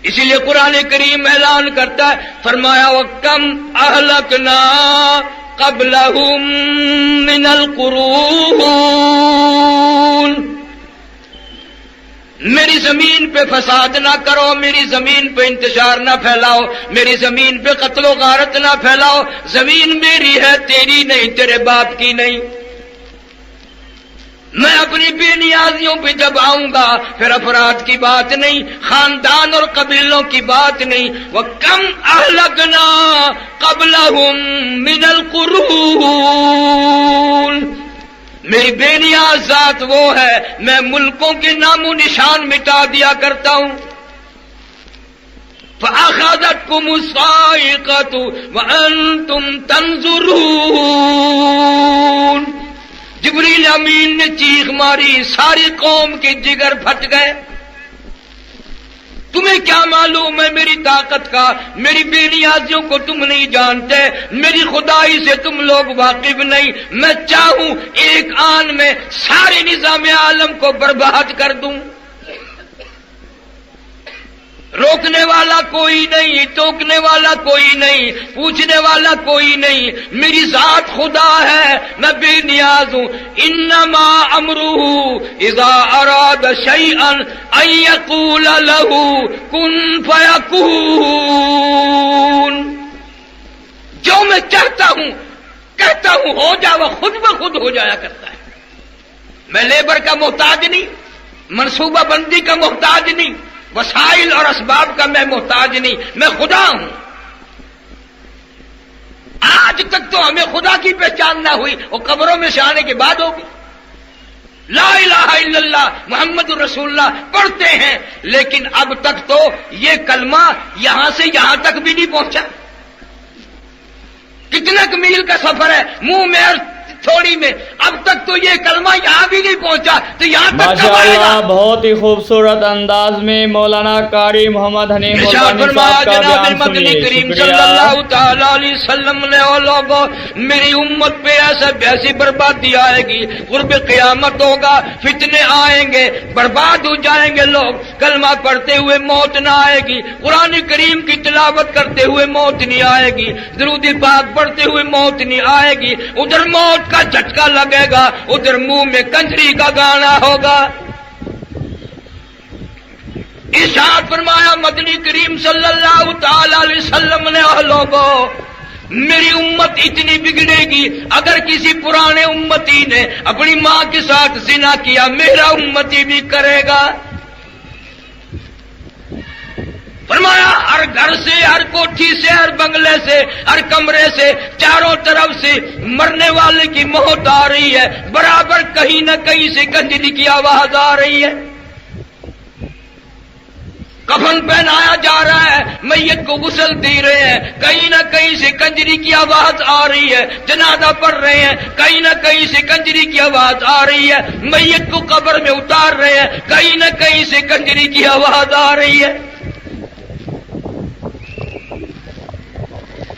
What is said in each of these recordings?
اسی لیے قرآن کریم اعلان کرتا ہے، فرمایا وَكَمْ أَهْلَكْنَا قَبْلَهُمْ مِنَ الْقُرُونِ، میری زمین پہ فساد نہ کرو، میری زمین پہ انتشار نہ پھیلاؤ، میری زمین پہ قتل و غارت نہ پھیلاؤ، زمین میری ہے تیری نہیں، تیرے باپ کی نہیں۔ میں اپنی بے نیازیوں پہ جب آؤں گا پھر افراد کی بات نہیں، خاندان اور قبیلوں کی بات نہیں۔ وَكَمْ أَهْلَكْنَا قَبْلَهُمْ مِنَ الْقُرُونِ، میری بے نیاز ذات وہ ہے، میں ملکوں کے نام و نشان مٹا دیا کرتا ہوں۔ فَأَخَذَتْكُمُ الصَّاعِقَةُ وَأَنْتُمْ تَنظُرُونَ، جبریل امین نے چیخ ماری، ساری قوم کے جگر پھٹ گئے۔ تمہیں کیا معلوم ہے میری طاقت کا، میری بے نیازیوں کو تم نہیں جانتے، میری خدائی سے تم لوگ واقف نہیں۔ میں چاہوں ایک آن میں سارے نظام عالم کو برباد کر دوں، روکنے والا کوئی نہیں، ٹوکنے والا کوئی نہیں، پوچھنے والا کوئی نہیں۔ میری ذات خدا ہے، میں بے نیاز ہوں۔ انما امرہ اذا اراد شیئا ان یقول لہ کن فیکون، جو میں چاہتا ہوں کہتا ہوں ہو جا، وہ خود بخود ہو جایا کرتا ہے۔ میں لیبر کا محتاج نہیں، منصوبہ بندی کا محتاج نہیں، وسائل اور اسباب کا میں محتاج نہیں، میں خدا ہوں۔ آج تک تو ہمیں خدا کی پہچان نہ ہوئی، وہ قبروں میں سے آنے کے بعد ہوگی۔ لا الہ الا اللہ محمد رسول اللہ پڑھتے ہیں، لیکن اب تک تو یہ کلمہ یہاں سے یہاں تک بھی نہیں پہنچا۔ کتنے میل کا سفر ہے، منہ میں اور تھوڑی میں، اب تک تو یہ کلمہ یہاں بھی نہیں پہنچا، تو یہاں تک کب آئے گا؟ بہت ہی خوبصورت انداز میں مولانا قاری محمد حنیف ملتانی صاحب کا بیان مدنی سنیے۔ کریم صلی اللہ تعالیٰ علیہ وسلم نے، او لوگوں میری امت پہ ایسی بربادی آئے گی، قرب قیامت ہوگا، فتنے آئیں گے، برباد ہو جائیں گے لوگ، کلمہ پڑھتے ہوئے موت نہ آئے گی، قرآن کریم کی تلاوت کرتے ہوئے موت نہیں آئے گی، درود پاک پڑھتے ہوئے موت نہیں آئے گی، ادھر موت کا جھٹکا لگے گا، ادھر منہ میں کنجری کا گانا ہوگا۔ ارشاد فرمایا مدنی کریم صلی اللہ تعالی علیہ وسلم نے، اے لوگوں میری امت اتنی بگڑے گی، اگر کسی پرانے امتی نے اپنی ماں کے ساتھ زنا کیا میرا امتی بھی کرے گا۔ فرمایا ہر گھر سے، ہر کوٹھی سے، ہر بنگلے سے، ہر کمرے سے، چاروں طرف سے مرنے والے کی موت آ رہی ہے، برابر کہیں نہ کہیں سے کنجری کی آواز آ رہی ہے، کفن پہنایا جا رہا ہے، میت کو غسل دے رہے ہیں، کہیں نہ کہیں سے کنجری کی آواز آ رہی ہے، جنازہ پڑھ رہے ہیں، کہیں نہ کہیں سے کنجری کی آواز آ رہی ہے، میت کو قبر میں اتار رہے ہیں، کہیں نہ کہیں سے کنجری کی آواز آ رہی ہے۔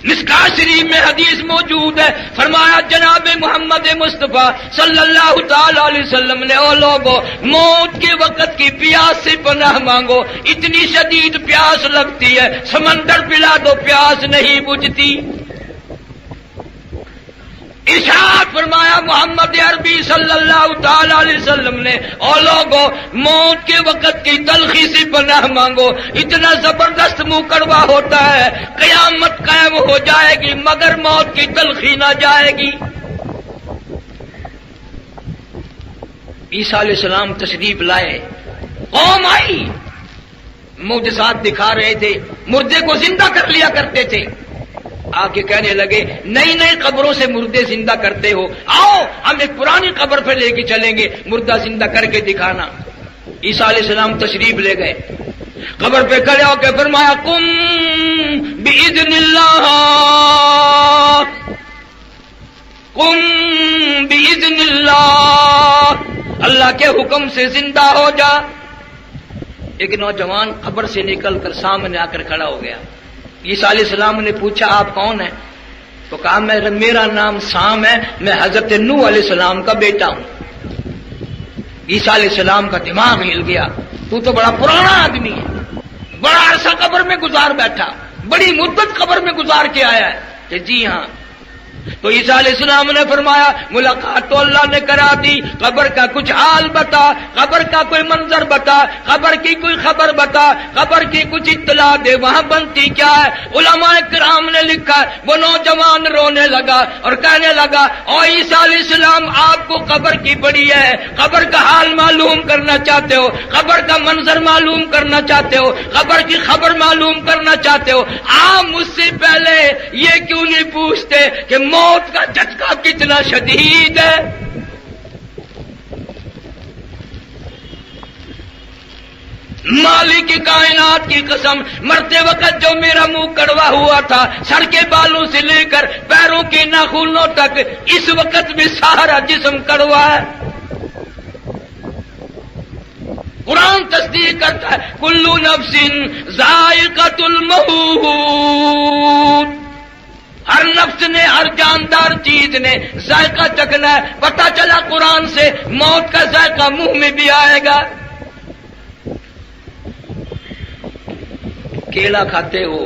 مشکوٰۃ شریف میں حدیث موجود ہے، فرمایا جناب محمد مصطفیٰ صلی اللہ تعالی علیہ وسلم نے، او لوگوں موت کے وقت کی پیاس سے پناہ مانگو، اتنی شدید پیاس لگتی ہے، سمندر پلا دو پیاس نہیں بجھتی۔ ارشاد فرمایا محمد عربی صلی اللہ تعالی علیہ وسلم نے، او لوگوں موت کے وقت کی تلخی سے پناہ مانگو، اتنا زبردست منہ کڑوا ہوتا ہے، قیامت قائم ہو جائے گی مگر موت کی تلخی نہ جائے گی۔ عیسیٰ علیہ السلام تشریف لائے، قوم آئی، معجزات دکھا رہے تھے، مردے کو زندہ کر لیا کرتے تھے، آ کے کہنے لگے نئی نئی قبروں سے مردے زندہ کرتے ہو، آؤ ہم ایک پرانی قبر پہ لے کے چلیں گے، مردہ زندہ کر کے دکھانا۔ عیسیٰ علیہ السلام تشریف لے گئے، قبر پہ کھڑے ہو کے فرمایا قم بإذن اللہ، قم بإذن اللہ، اللہ کے حکم سے زندہ ہو جا۔ ایک نوجوان قبر سے نکل کر سامنے آ کر کھڑا ہو گیا۔ عیسیٰ علیہ السلام نے پوچھا آپ کون ہیں؟ تو کہا میرا نام سام ہے، میں حضرت نوح علیہ السلام کا بیٹا ہوں۔ عیسیٰ علیہ السلام کا دماغ ہل گیا، تو بڑا پرانا آدمی ہے، بڑا عرصہ قبر میں گزار بیٹھا، بڑی مدت قبر میں گزار کے آیا ہے کہ جی ہاں. تو عیسیٰ علیہ السلام نے فرمایا ملاقات تو اللہ نے کرا دی، قبر کا کچھ حال بتا، قبر کا کوئی منظر بتا، قبر کی کوئی خبر بتا، قبر کی کچھ اطلاع دے، وہاں بنتی کیا ہے. علماء کرام نے لکھا وہ نوجوان رونے لگا اور کہنے لگا او عیسیٰ علیہ السلام آپ کو قبر کی بڑی ہے، قبر کا حال معلوم کرنا چاہتے ہو، قبر کا منظر معلوم کرنا چاہتے ہو، قبر کی خبر معلوم کرنا چاہتے ہو، آپ مجھ سے پہلے یہ کیوں نہیں پوچھتے کہ موت کا جھٹکا کتنا شدید ہے. مالک کائنات کی قسم، مرتے وقت جو میرا منہ کڑوا ہوا تھا سر کے بالوں سے لے کر پیروں کے ناخنوں تک، اس وقت بھی سارا جسم کڑوا ہے. قرآن تصدیق کرتا ہے کلو نفس ذائقۃ الموت، ہر نفس نے، ہر جاندار چیز نے ذائقہ چکھنا ہے. پتہ چلا قرآن سے موت کا ذائقہ منہ میں بھی آئے گا. کیلا کھاتے ہو،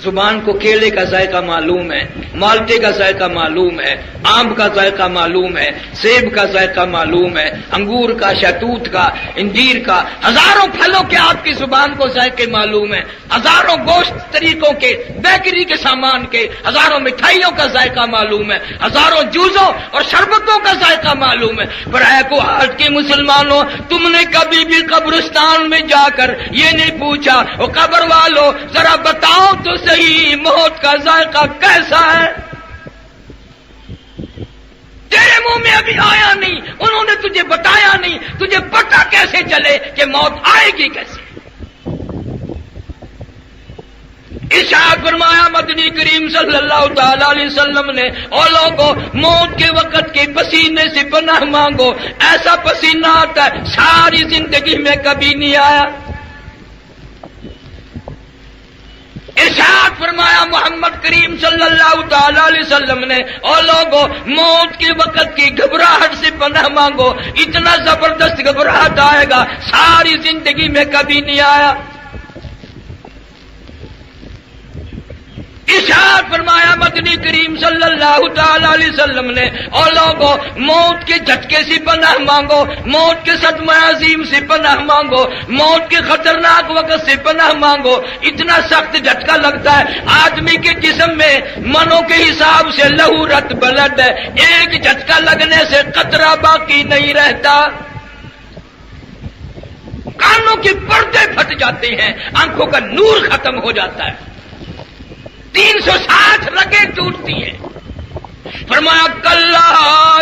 زبان کو کیلے کا ذائقہ معلوم ہے، مالٹے کا ذائقہ معلوم ہے، آم کا ذائقہ معلوم ہے، سیب کا ذائقہ معلوم ہے، انگور کا، شہتوت کا، انجیر کا، ہزاروں پھلوں کے آپ کی زبان کو ذائقے معلوم ہے، ہزاروں گوشت طریقوں کے، بیکری کے سامان کے، ہزاروں مٹھائیوں کا ذائقہ معلوم ہے، ہزاروں جوسوں اور شربتوں کا ذائقہ معلوم ہے. پر اے کو آج کے مسلمانوں، تم نے کبھی بھی قبرستان میں جا کر یہ نہیں پوچھا وہ قبر والو ذرا بتاؤ تو صحیح موت کا ذائقہ کیسا ہے؟ تیرے منہ میں ابھی آیا نہیں، انہوں نے تجھے بتایا نہیں، تجھے پتہ کیسے چلے کہ موت آئے گی کیسے؟ ارشاد فرمایا مدنی کریم صلی اللہ تعالی علیہ وسلم نے او لوگوں موت کے وقت کے پسینے سے پناہ مانگو، ایسا پسینہ آتا ہے ساری زندگی میں کبھی نہیں آیا. ارشاد فرمایا محمد کریم صلی اللہ تعالی علیہ وسلم نے او لوگوں موت کے وقت کی گھبراہٹ سے پناہ مانگو، اتنا زبردست گھبراہٹ آئے گا ساری زندگی میں کبھی نہیں آیا. ارشاد فرمایا مدنی کریم صلی اللہ تعالی علیہ وسلم نے او لوگوں موت کے جھٹکے سے پناہ مانگو، موت کے صدمہ عظیم سے پناہ مانگو، موت کے خطرناک وقت سے پناہ مانگو. اتنا سخت جھٹکا لگتا ہے آدمی کے جسم میں منوں کے حساب سے لہو رت بلڈ ہے، ایک جھٹکا لگنے سے قطرہ باقی نہیں رہتا. کانوں کے پردے پھٹ جاتے ہیں، آنکھوں کا نور ختم ہو جاتا ہے، 360 رگیں ٹوٹتی ہیں. فرمایا کلا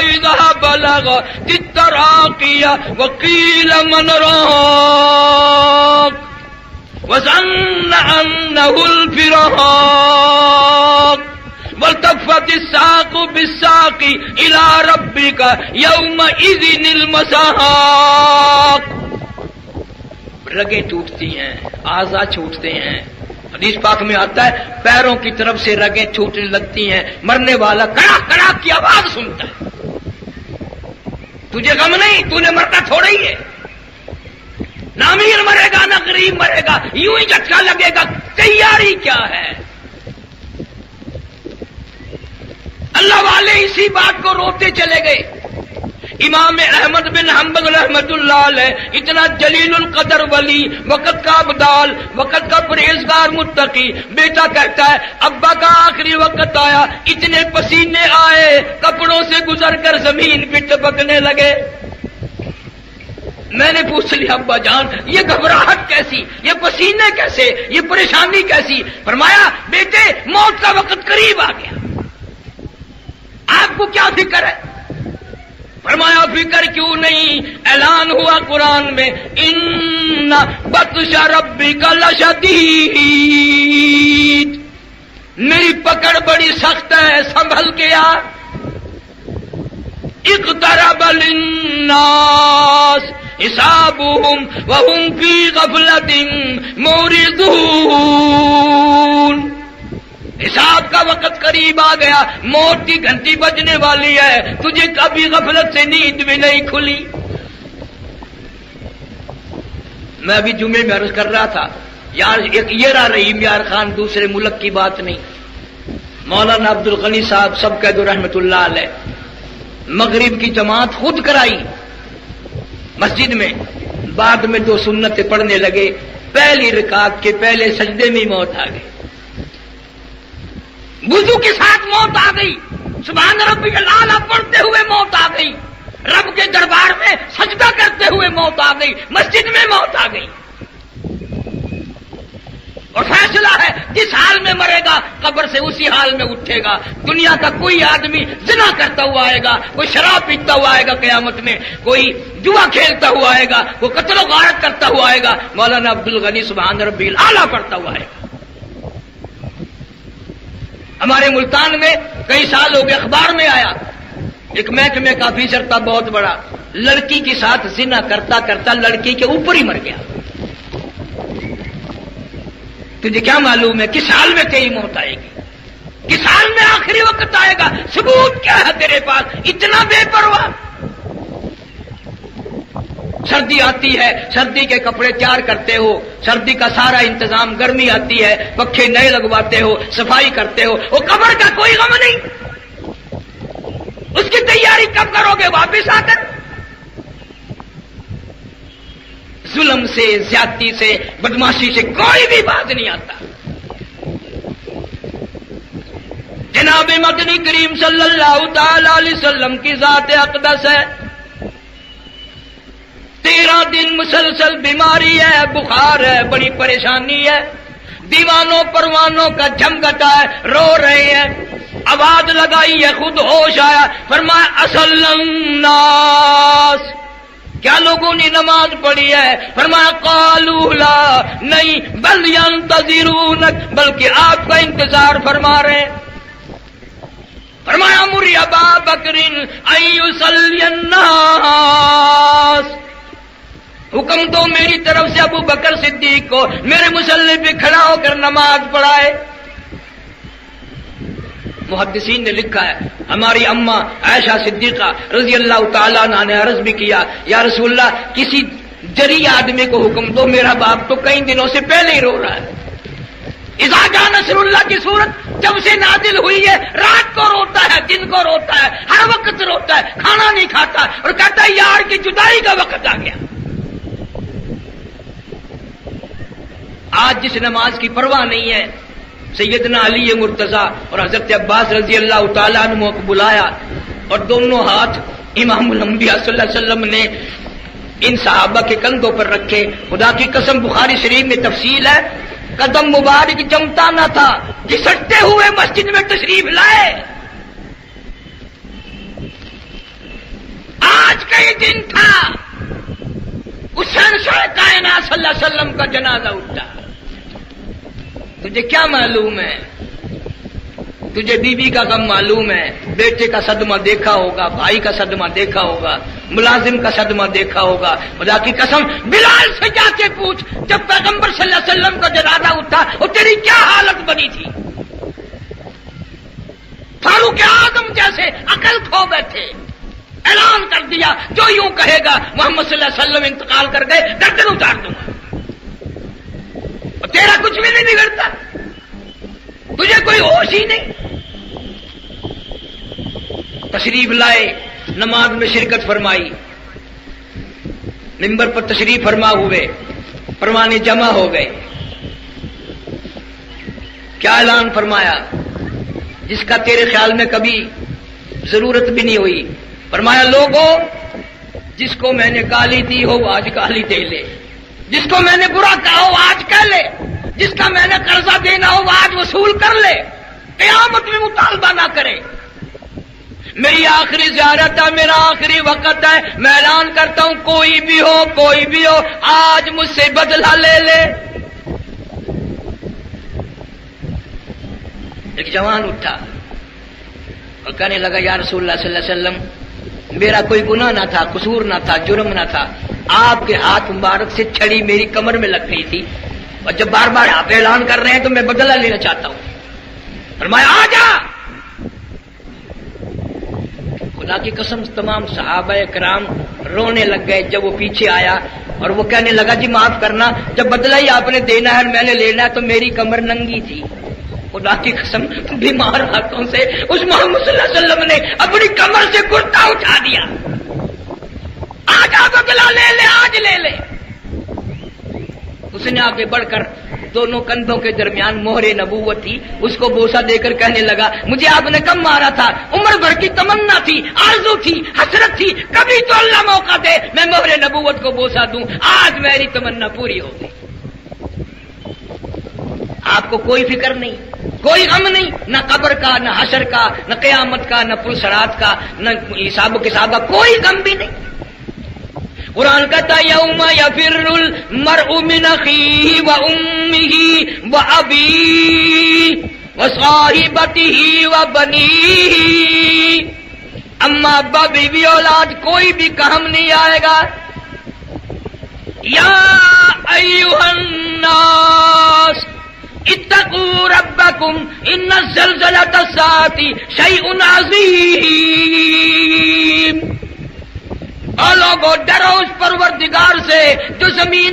اذا بلغ التراقی وقیل من راق وظن انه الفراق والتفت الساق بالساق الى ربك يومئذ المساق. رگیں ٹوٹتی ہیں، اعضاء چھوٹتے ہیں. حدیث پاک میں آتا ہے پیروں کی طرف سے رگیں چھوٹنے لگتی ہیں، مرنے والا کڑاک کڑاک کی آواز سنتا ہے. تجھے غم نہیں، تو نے مرنا تھوڑا ہی ہے، نہ امیر مرے گا نہ غریب مرے گا، یوں ہی جھٹکا لگے گا. تیاری کیا ہے؟ اللہ والے اسی بات کو روتے چلے گئے. امام احمد بن حنبل رحمت اللہ علیہ اتنا جلیل القدر ولی، وقت کا ابدال، وقت کا پرہیزگار متقی، بیٹا کہتا ہے ابا کا آخری وقت آیا، اتنے پسینے آئے کپڑوں سے گزر کر زمین پہ ٹپکنے لگے. میں نے پوچھ لیا ابا جان یہ گھبراہٹ کیسی، یہ پسینے کیسے، یہ پریشانی کیسی؟ فرمایا بیٹے موت کا وقت قریب آ گیا، آپ کو کیا فکر ہے؟ فرمایا فکر کیوں نہیں، اعلان ہوا قرآن میں ان بطش ربک لشدید، میری پکڑ بڑی سخت ہے، سنبھل کے آ. اقترب للناس حسابهم وهم في غفلة معرضون. حساب کا وقت قریب آ گیا، موت کی گھنٹی بجنے والی ہے، تجھے کبھی غفلت سے نیند بھی نہیں کھلی. میں ابھی جمعے میں عرض کر رہا تھا یار ایک یہ رحیم یار خان دوسرے ملک کی بات نہیں. مولانا عبد الغنی صاحب سب کہہ دو رحمت اللہ علیہ، مغرب کی جماعت خود کرائی مسجد میں، بعد میں 2 سنتیں پڑھنے لگے، پہلی رکعت کے پہلے سجدے میں موت آ گئی، وضو کے ساتھ موت آ گئی، سبحان ربی الاعلی پڑھتے ہوئے موت آ گئی، رب کے دربار میں سجدہ کرتے ہوئے موت آ گئی، مسجد میں موت آ گئی. اور فیصلہ ہے جس حال میں مرے گا قبر سے اسی حال میں اٹھے گا. دنیا کا کوئی آدمی زنا کرتا ہوا آئے گا، کوئی شراب پیتا ہوا آئے گا قیامت میں، کوئی جوا کھیلتا ہوا آئے گا، کوئی قتل و غارت کرتا ہوا آئے گا، مولانا عبد الغنی سبحان ربی الاعلی پڑھتا ہوا آئے گا. ہمارے ملتان میں کئی سال ہو گئے، اخبار میں آیا ایک محکمے کا آفیسر تھا بہت بڑا، لڑکی کے ساتھ زنا کرتا کرتا لڑکی کے اوپر ہی مر گیا. تجھے کیا معلوم ہے کس حال میں تیری موت آئے گی، کس حال میں آخری وقت آئے گا؟ ثبوت کیا ہے تیرے پاس اتنا بے پرواہ؟ سردی آتی ہے، سردی کے کپڑے تیار کرتے ہو، سردی کا سارا انتظام، گرمی آتی ہے پکھے نئے لگواتے ہو، صفائی کرتے ہو، وہ قبر کا کوئی غم نہیں. اس کی تیاری کب کرو گے واپس آ کر؟ ظلم سے، زیادتی سے، بدماشی سے کوئی بھی باز نہیں آتا. جناب مدنی کریم صلی اللہ تعالی علیہ وسلم کی ذات اقدس ہے، 13 دن مسلسل بیماری ہے، بخار ہے، بڑی پریشانی ہے، دیوانوں پروانوں کا جھمگٹا ہے، رو رہے ہیں، آواز لگائی ہے، خود ہوش آیا، فرمایا اصل الناس، کیا لوگوں نے نماز پڑھی ہے؟ فرمایا قالوا لا، نہیں، بل ينتظرونک، بلکہ آپ کا انتظار فرما رہے ہیں. فرمایا مر ابا بکر ان یصلی الناس، حکم دو میری طرف سے ابو بکر صدیق کو میرے مصلی پہ کھڑا ہو کر نماز پڑھائے. محدثین نے لکھا ہے ہماری اماں عائشہ صدیقہ رضی اللہ تعالیٰ عنہ نے عرض بھی کیا، یا رسول اللہ کسی جری آدمی کو حکم دو، میرا باپ تو کئی دنوں سے پہلے ہی رو رہا ہے. اذا جاء نصر اللہ کی صورت جب سے نازل ہوئی ہے، رات کو روتا ہے، دن کو روتا ہے، ہر وقت روتا ہے، کھانا نہیں کھاتا اور کہتا ہے یار کی جدائی کا وقت آ گیا. آج جس نماز کی پرواہ نہیں ہے، سیدنا علی مرتضیٰ اور حضرت عباس رضی اللہ تعالیٰ عنہ کو بلایا اور دونوں ہاتھ امام الانبیاء صلی اللہ علیہ وسلم نے ان صحابہ کے کندھوں پر رکھے. خدا کی قسم بخاری شریف میں تفصیل ہے، قدم مبارک جمتا نہ تھا، گھسٹتے ہوئے مسجد میں تشریف لائے. آج کا یہ دن تھا، اس شہنشاہ کائنات صلی اللہ علیہ وسلم کا جنازہ اٹھا. تجھے کیا معلوم ہے؟ تجھے بیوی کا غم معلوم ہے، بیٹے کا صدمہ دیکھا ہوگا، بھائی کا صدمہ دیکھا ہوگا، ملازم کا صدمہ دیکھا ہوگا. خدا کی قسم بلال سے جا کے پوچھ جب پیغمبر صلی اللہ علیہ وسلم کا جنازہ اٹھا اور تیری کیا حالت بنی تھی؟ فاروق اعظم جیسے عقل کھو بیٹھے، اعلان کر دیا جو یوں کہے گا محمد صلی اللہ علیہ وسلم انتقال کر گئے گردن اتار دوں گا. تیرا کچھ بھی نہیں بگڑتا، تجھے کوئی ہوش ہی نہیں. تشریف لائے، نماز میں شرکت فرمائی، منبر پر تشریف فرما ہوئے، پروانے جمع ہو گئے. کیا اعلان فرمایا جس کا تیرے خیال میں کبھی ضرورت بھی نہیں ہوئی؟ فرمایا لوگوں، جس کو میں نے گالی دی ہو وہ آج گالی دے لے، جس کو میں نے برا کہا ہو آج کہہ لے، جس کا میں نے قرضہ دینا ہو وہ آج وصول کر لے، قیامت میں مطالبہ نہ کرے. میری آخری زیارت ہے، میرا آخری وقت ہے، میں اعلان کرتا ہوں کوئی بھی ہو آج مجھ سے بدلہ لے لے. ایک جوان اٹھا اور کہنے لگا یا رسول اللہ صلی اللہ علیہ وسلم، میرا کوئی گناہ نہ تھا، قصور نہ تھا، جرم نہ تھا، آپ کے ہاتھ مبارک سے چھڑی میری کمر میں لگ گئی تھی اور جب بار بار آپ اعلان کر رہے ہیں تو میں بدلہ لینا چاہتا ہوں. فرمایا آ جا. خدا کی قسم تمام صحابہ کرام رونے لگ گئے جب وہ پیچھے آیا. اور وہ کہنے لگا جی معاف کرنا، جب بدلہ ہی آپ نے دینا ہے میں نے لینا ہے تو میری کمر ننگی تھی، خدا کی قسم بیمار ہاتھوں سے اس محمد صلی اللہ علیہ وسلم نے اپنی کمر سے کرتا اٹھا دیا، آجا بدلہ لے لے، آج لے لے۔ اس نے آگے بڑھ کر دونوں کندھوں کے درمیان مہر نبوت تھی، اس کو بوسہ دے کر کہنے لگا مجھے آپ نے کم مارا تھا، عمر بھر کی تمنا تھی، آرزو تھی، حسرت تھی، کبھی تو اللہ موقع دے میں مہر نبوت کو بوسہ دوں، آج میری تمنا پوری ہو گئی۔ آپ کو کوئی فکر نہیں، کوئی غم نہیں، نہ قبر کا، نہ حشر کا، نہ قیامت کا، نہ پلسرات کا، نہ حساب و کتاب کا، کوئی غم بھی نہیں۔ قرآن کہتا یوم یفر المرء من اخیہ و امہ و ابیہ و صاحبتہ و بنیہ، اما ابا بیوی اولاد کوئی بھی کام نہیں آئے گا۔ یا ایھا الناس اتقوا ربکم ان زلزلۃ الساعۃ شیء عظیم، اور لوگوں ڈرو اس پروردگار سے جو زمین